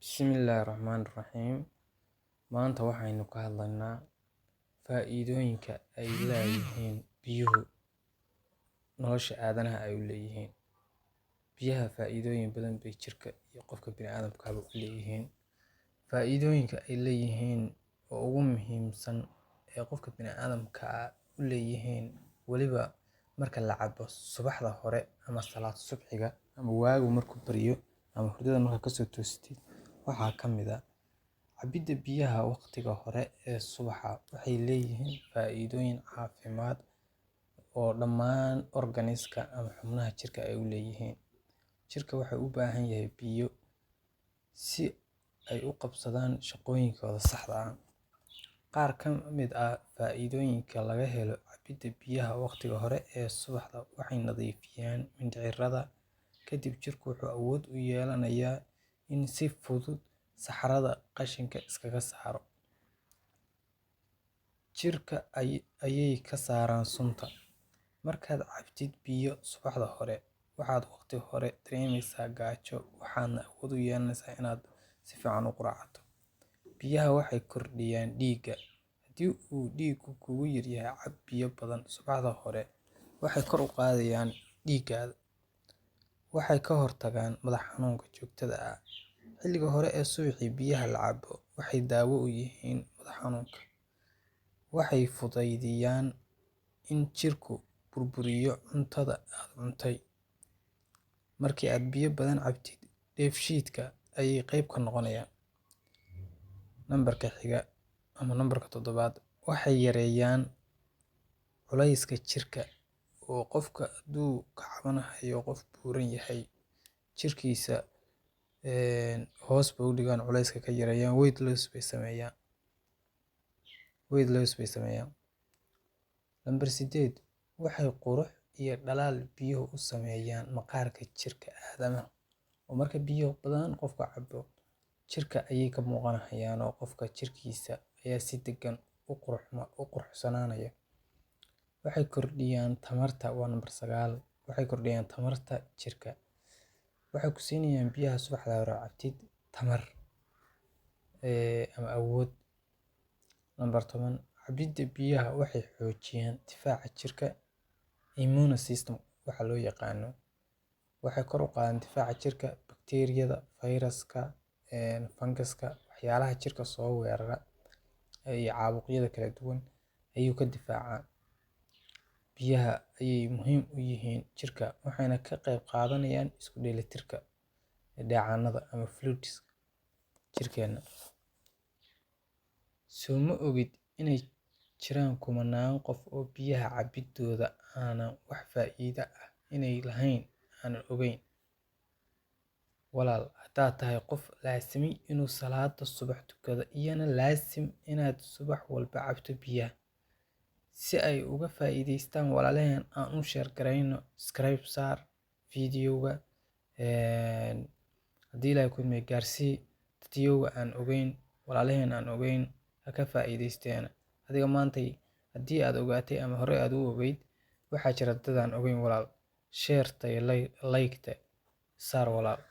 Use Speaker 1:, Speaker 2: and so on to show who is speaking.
Speaker 1: Bismillahirrahmanirrahiim. Maanta waxaynu ka hadlaynaa faa'iidooyinka ay leeyihiin biyuhu nolosha aadanaha ay u leeyihiin. Biyaha faa'iidooyin badan bay jirka iyo qofka bini'aadamka u leeyihiin. Faa'iidooyinka ay leeyihiin oo ugu muhiimsan ee qofka bini'aadamka u leeyihiin waliba marka la cabo subaxda hore ama salaad subxiga ama waagu markuu baryo ama hurdada markaa kasoo toostid waxaa ka mid ah cabidda biyaha waqtiga hore ee subaxa waxay leeyihiin faa'iidooyin caafimaad oo dhammaan organiska ama xubnaha jirka ay u leeyihiin. Jirka waxay u baahan yahay biyo si ay u qabsadaan shaqooyinkooda saxda ah. Qaar ka mid ah faa'iidooyinka laga helo cabidda biyaha waqtiga hore ee subaxda waxay nadiifiyaan mindhicirrada. Kadib jirku wuxuu awood u yeelanayaa in si fudud saxarada qashinka iskaga saaro. Jirka ayay ka saaraan sunta. Markaad cabtid biyo subaxda hore, waxaad waqti hore dareemaysaa gaajo, waxaadna awood u yeelanaysaa inaad si fiican u quraacato. Biyaha waxay kordhiyaan dhiigga. Haddii uu dhiiggu kugu yar yahay, cab biyo badan subaxda hore, waxay kor u qaadayaan dhiiggaada. Waxay ka hortagaan madax xanuunka joogtada ah. Xilliga hore ee subaxii, biyaha la cabo waxay daawo u yihiin madax xanuunka. Waxay fududeeyaan in jirku burburiyo cuntada aad cuntay. Markii aad biyo badan cabtid, dheefshiidka ayay qayb ka noqonayaan. Nambarka xiga ama nambarka 7 waxay yareeyaan culayska jirka oo qofka hadduu ka cabanayo qof buuran yahay, jirkiisa hoos bay u dhigaan, culayska ka yareeyaan, weight loss bay sameeyaan. Nambar 8 waxay qurux iyo dhalaal biyuhu u sameeyaan maqaarka jirka aadamaha. Oo marka biyo badan qofka cabo, jirka ayay ka muuqanayaan oo qofka jirkiisa ayaa si degan u quruxsanaanaya. Waxay kordhiyaan tamarta. Waa nambar 9. Waxay kordhiyaan tamarta jirka. Waxay ku siinayaan biyaha subaxda hore cabtid tamar ama awood. Nambar 10 cabidda biyaha waxay xoojiyaan difaaca jirka immune system waxa loo yaqaano. Waxay kor u qaadaan difaaca jirka, bakteeriyada, fayraska, fangaska, waxyaalaha jirka soo weerara iyo caabuqyada kala duwan ayuu ka difaacaa. Biyaha ayay muhiim u yihiin jirka, waxayna ka qayb qaadanayaan isku dheelitirka dheecaannada ama fluids jirkeena. Soo ma ogid inay jiraan kumanaan qof oo biyaha cabiddooda aanan wax faa'iido ah inay lahayn aanan ogeyn? Walaal, haddaad tahay qof laasimay inuu salaada subax tukado, iyana laasim inaad subax walba cabto biyaha. Si ay uga faa'iidaystaan walaalaheen, aan u share garayno, subscribe saar videoga, haddii Ilaahay ku idmay gaarsii dadyoga aan ogeyn, walaalaheen aan ogeyn ha ka faa'iidaysteen. Adiga maantay haddii aad ogaatay ama hore aad u ogeyd, waxaa jira dad aan ogeyn walaal. Share tay like saar walaal.